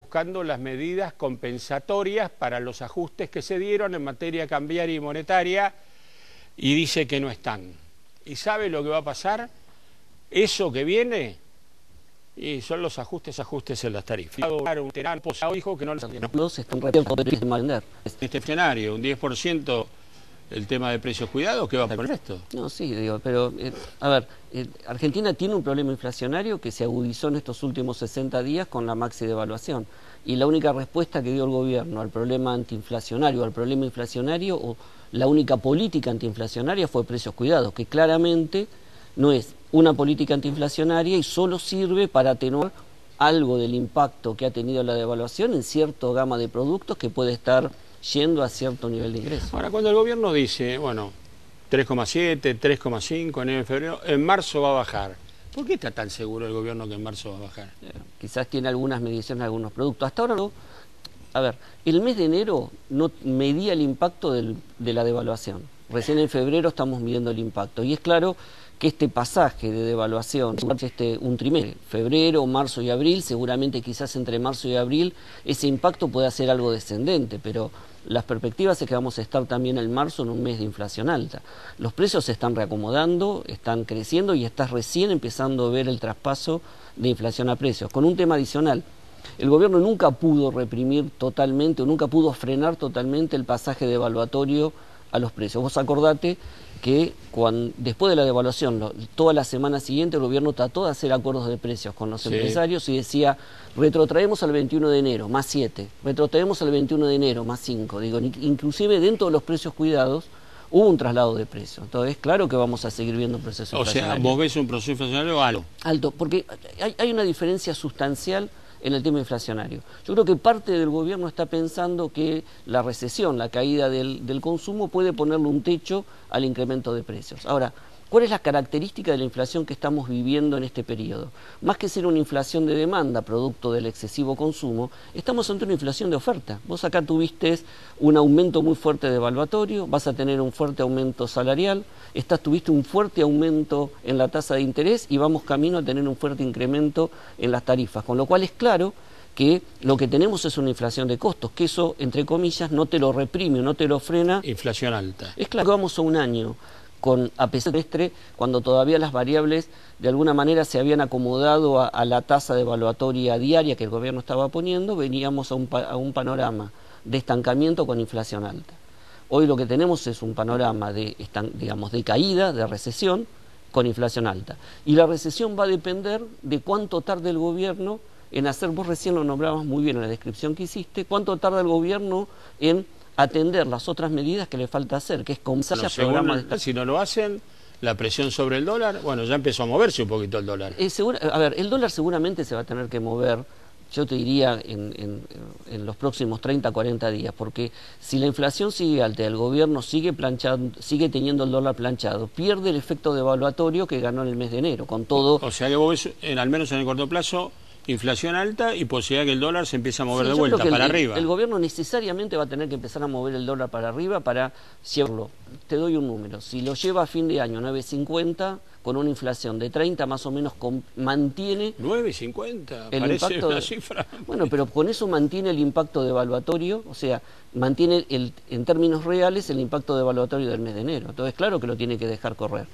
buscando las medidas compensatorias para los ajustes que se dieron en materia cambiaria y monetaria y dice que no están. ¿Y sabe lo que va a pasar? Eso que viene y son los ajustes en las tarifas. Dijo que no los en este escenario, un 10% el tema de precios cuidados, ¿qué va a pasar con esto? No, sí, digo, pero a ver, Argentina tiene un problema inflacionario que se agudizó en estos últimos 60 días con la maxi devaluación. Y la única respuesta que dio el gobierno al problema antiinflacionario, al problema inflacionario, o la única política antiinflacionaria fue precios cuidados, que claramente no es una política antiinflacionaria y solo sirve para atenuar algo del impacto que ha tenido la devaluación en cierta gama de productos que puede estar yendo a cierto nivel de ingreso. Ahora, cuando el gobierno dice, bueno, 3,7, 3,5 en febrero, en marzo va a bajar. ¿Por qué está tan seguro el gobierno que en marzo va a bajar? Quizás tiene algunas mediciones de algunos productos. Hasta ahora no. A ver, el mes de enero no medía el impacto de la devaluación. Recién en febrero estamos midiendo el impacto. Y es claro que este pasaje de devaluación, un trimestre, febrero, marzo y abril, seguramente quizás entre marzo y abril ese impacto puede ser algo descendente, pero las perspectivas es que vamos a estar también en marzo en un mes de inflación alta. Los precios se están reacomodando, están creciendo y estás recién empezando a ver el traspaso de inflación a precios. Con un tema adicional, el gobierno nunca pudo reprimir totalmente o nunca pudo frenar totalmente el pasaje devaluatorio a los precios. Vos acordate que después de la devaluación, toda la semana siguiente el gobierno trató de hacer acuerdos de precios con los empresarios y decía, retrotraemos al 21 de enero, más 7, retrotraemos al 21 de enero, más 5. Digo, inclusive dentro de los precios cuidados hubo un traslado de precios. Entonces, claro que vamos a seguir viendo procesos inflacionarios. O sea, vos ves un proceso inflacionario alto. Alto, porque hay una diferencia sustancial en el tema inflacionario. Yo creo que parte del gobierno está pensando que la recesión, la caída del consumo puede ponerle un techo al incremento de precios. Ahora, ¿cuál es la característica de la inflación que estamos viviendo en este periodo? Más que ser una inflación de demanda, producto del excesivo consumo, estamos ante una inflación de oferta. Vos acá tuviste un aumento muy fuerte de devaluatorio, vas a tener un fuerte aumento salarial, tuviste un fuerte aumento en la tasa de interés y vamos camino a tener un fuerte incremento en las tarifas, con lo cual es claro que lo que tenemos es una inflación de costos, que eso, entre comillas, no te lo reprime, no te lo frena. Inflación alta. Es claro que vamos a un año a pesar de cuando todavía las variables de alguna manera se habían acomodado a la tasa devaluatoria diaria que el gobierno estaba poniendo, veníamos a un panorama de estancamiento con inflación alta. Hoy lo que tenemos es un panorama de caída, de recesión, con inflación alta. Y la recesión va a depender de cuánto tarde el gobierno en hacer, vos recién lo nombrabas muy bien en la descripción que hiciste, cuánto tarda el gobierno en atender las otras medidas que le falta hacer, que es comenzar programas de... Si no lo hacen, la presión sobre el dólar, bueno, ya empezó a moverse un poquito el dólar. A ver, el dólar seguramente se va a tener que mover, yo te diría, en los próximos 30, 40 días, porque si la inflación sigue alta, el gobierno sigue teniendo el dólar planchado, pierde el efecto devaluatorio que ganó en el mes de enero, con todo... O sea que vos ves, al menos en el corto plazo, inflación alta y posibilidad que el dólar se empiece a mover de vuelta para arriba. El gobierno necesariamente va a tener que empezar a mover el dólar para arriba para llevarlo. Te doy un número, si lo lleva a fin de año 9,50, con una inflación de 30 más o menos mantiene... 9,50, parece una cifra. Bueno, pero con eso mantiene el impacto devaluatorio, o sea, mantiene en términos reales el impacto devaluatorio del mes de enero. Entonces, claro que lo tiene que dejar correr.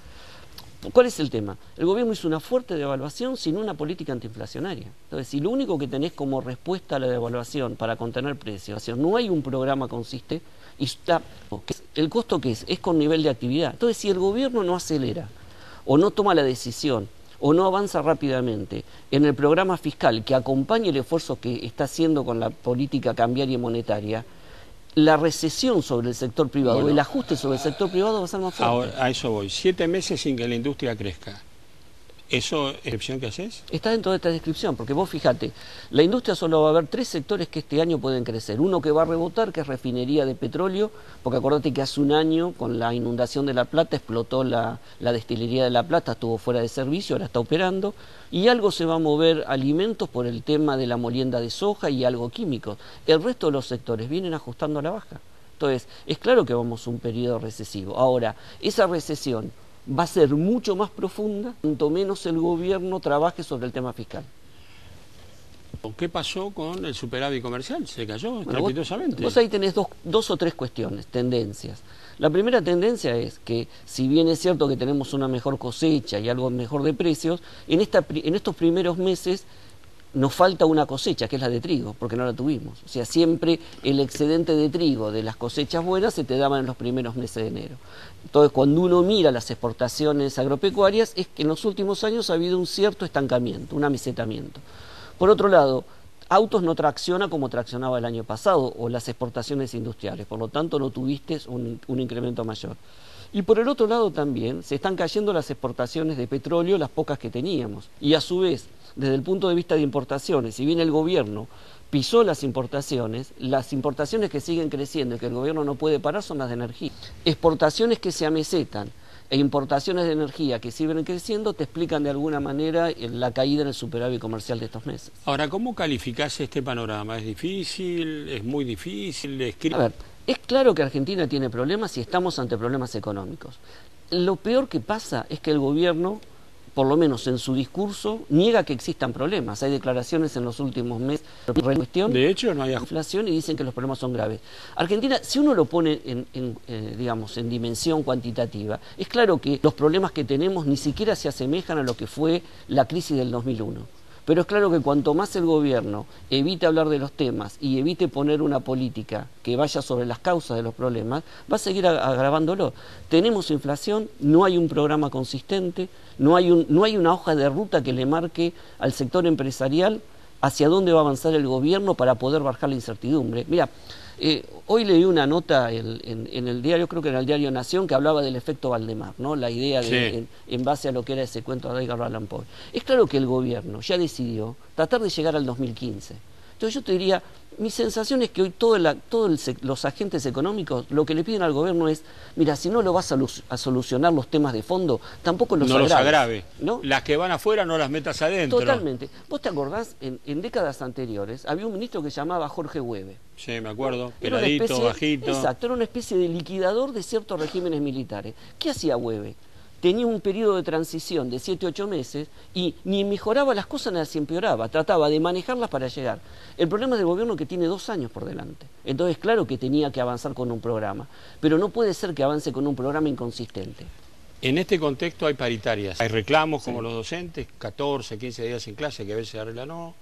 ¿Cuál es el tema? El gobierno hizo una fuerte devaluación sin una política antiinflacionaria. Entonces, si lo único que tenés como respuesta a la devaluación para contener precios, no hay un programa consiste, y el costo que es con nivel de actividad. Entonces, si el gobierno no acelera, o no toma la decisión, o no avanza rápidamente en el programa fiscal que acompañe el esfuerzo que está haciendo con la política cambiaria y monetaria, la recesión sobre el sector privado, el ajuste sobre el sector privado va a ser más fuerte. Ahora, a eso voy. 7 meses sin que la industria crezca. ¿Eso es la descripción que haces? Está dentro de esta descripción, porque vos fíjate, la industria solo va a haber 3 sectores que este año pueden crecer. Uno que va a rebotar, que es refinería de petróleo, porque acordate que hace un año, con la inundación de La Plata, explotó la destilería de La Plata, estuvo fuera de servicio, ahora está operando, y algo se va a mover alimentos por el tema de la molienda de soja y algo químicos. El resto de los sectores vienen ajustando a la baja. Entonces, es claro que vamos a un periodo recesivo. Ahora, esa recesión va a ser mucho más profunda, cuanto menos el gobierno trabaje sobre el tema fiscal. ¿Qué pasó con el superávit comercial? Se cayó Bueno, estrepitosamente. vos ahí tenés dos o tres cuestiones, tendencias. La primera tendencia es que, si bien es cierto que tenemos una mejor cosecha y algo mejor de precios, en estos primeros meses nos falta una cosecha, que es la de trigo, porque no la tuvimos. O sea, siempre el excedente de trigo de las cosechas buenas se te daban en los primeros meses de enero. Entonces, cuando uno mira las exportaciones agropecuarias, es que en los últimos años ha habido un cierto estancamiento, un amesetamiento. Por otro lado, autos no tracciona como traccionaba el año pasado, o las exportaciones industriales, por lo tanto no tuviste un incremento mayor. Y por el otro lado también se están cayendo las exportaciones de petróleo, las pocas que teníamos. Y a su vez, desde el punto de vista de importaciones, si bien el gobierno pisó las importaciones que siguen creciendo y que el gobierno no puede parar son las de energía. Exportaciones que se amesetan e importaciones de energía que siguen creciendo te explican de alguna manera la caída en el superávit comercial de estos meses. Ahora, ¿cómo calificás este panorama? ¿Es difícil? ¿Es muy difícil? A ver, es claro que Argentina tiene problemas y estamos ante problemas económicos. Lo peor que pasa es que el gobierno, por lo menos en su discurso, niega que existan problemas. Hay declaraciones en los últimos meses en cuestión de hecho, no hay inflación y dicen que los problemas son graves. Argentina, si uno lo pone digamos, en dimensión cuantitativa, es claro que los problemas que tenemos ni siquiera se asemejan a lo que fue la crisis del 2001. Pero es claro que cuanto más el gobierno evite hablar de los temas y evite poner una política que vaya sobre las causas de los problemas, va a seguir agravándolo. Tenemos inflación, no hay un programa consistente, no hay una hoja de ruta que le marque al sector empresarial hacia dónde va a avanzar el gobierno para poder bajar la incertidumbre. Mira, hoy leí una nota en el diario, creo que era el diario Nación, que hablaba del efecto Valdemar, ¿no? La idea de, en base a lo que era ese cuento de Edgar Allan Poe. Es claro que el gobierno ya decidió tratar de llegar al 2015. Entonces yo te diría, mi sensación es que hoy todos los agentes económicos lo que le piden al gobierno es, mira, si no lo vas a solucionar los temas de fondo, tampoco los agrave. ¿No? Las que van afuera no las metas adentro. Totalmente. ¿Vos te acordás, en décadas anteriores, había un ministro que se llamaba Jorge Hueve? Sí, me acuerdo, peladito, bajito. Exacto, era una especie de liquidador de ciertos regímenes militares. ¿Qué hacía Hueve? Tenía un periodo de transición de 7 u 8 meses y ni mejoraba las cosas ni las empeoraba, trataba de manejarlas para llegar. El problema del gobierno es que tiene 2 años por delante, entonces claro que tenía que avanzar con un programa, pero no puede ser que avance con un programa inconsistente. En este contexto hay paritarias, hay reclamos como los docentes, 14, 15 días sin clase que a veces se arreglan no,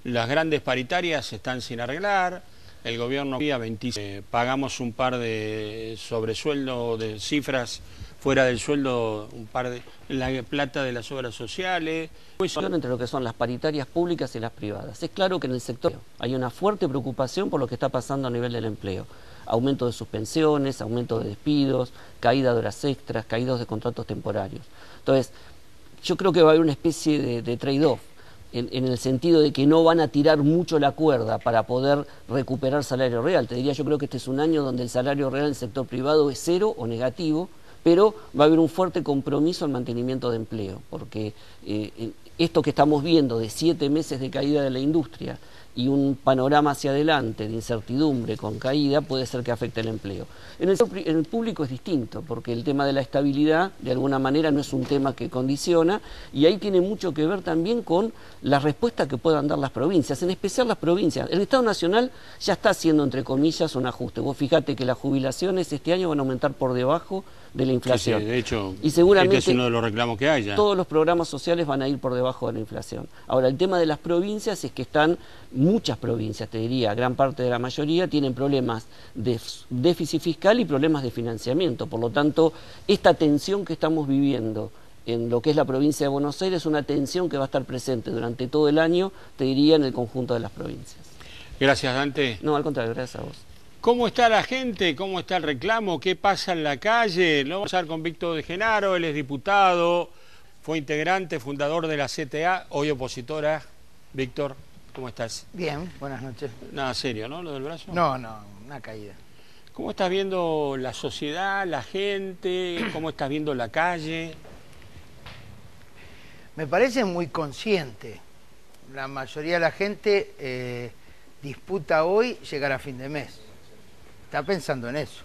las grandes paritarias están sin arreglar, el gobierno había 20, pagamos un par de sobresueldo de cifras fuera del sueldo, un par de la plata de las obras sociales. Entre lo que son las paritarias públicas y las privadas. Es claro que en el sector hay una fuerte preocupación por lo que está pasando a nivel del empleo. Aumento de suspensiones, aumento de despidos, caída de horas extras, caídos de contratos temporarios. Entonces, yo creo que va a haber una especie de trade-off, en el sentido de que no van a tirar mucho la cuerda para poder recuperar salario real. Te diría, yo creo que este es un año donde el salario real en el sector privado es 0 o negativo, pero va a haber un fuerte compromiso al mantenimiento de empleo, porque esto que estamos viendo de 7 meses de caída de la industria y un panorama hacia adelante de incertidumbre con caída puede ser que afecte el empleo. En el público es distinto, porque el tema de la estabilidad de alguna manera no es un tema que condiciona, y ahí tiene mucho que ver también con la respuesta que puedan dar las provincias, en especial las provincias. El Estado Nacional ya está haciendo, entre comillas, un ajuste. Vos fijate que las jubilaciones este año van a aumentar por debajo de la inflación. Sí, de hecho, y seguramente este es uno de los reclamos que hay ya. Todos los programas sociales van a ir por debajo de la inflación. Ahora, el tema de las provincias es que muchas provincias, te diría, gran parte de la mayoría, tienen problemas de déficit fiscal y problemas de financiamiento. Por lo tanto, esta tensión que estamos viviendo en lo que es la provincia de Buenos Aires es una tensión que va a estar presente durante todo el año, te diría, en el conjunto de las provincias. Gracias, Dante. No, al contrario, gracias a vos. ¿Cómo está la gente? ¿Cómo está el reclamo? ¿Qué pasa en la calle? Lo vamos a hablar con Víctor de Genaro, él es diputado, fue integrante, fundador de la CTA, hoy opositora. Víctor, ¿cómo estás? Bien, buenas noches. Nada serio, ¿no? Lo del brazo. No, una caída. ¿Cómo estás viendo la sociedad, la gente? ¿Cómo estás viendo la calle? Me parece muy consciente. La mayoría de la gente disputa hoy llegar a fin de mes. Está pensando en eso.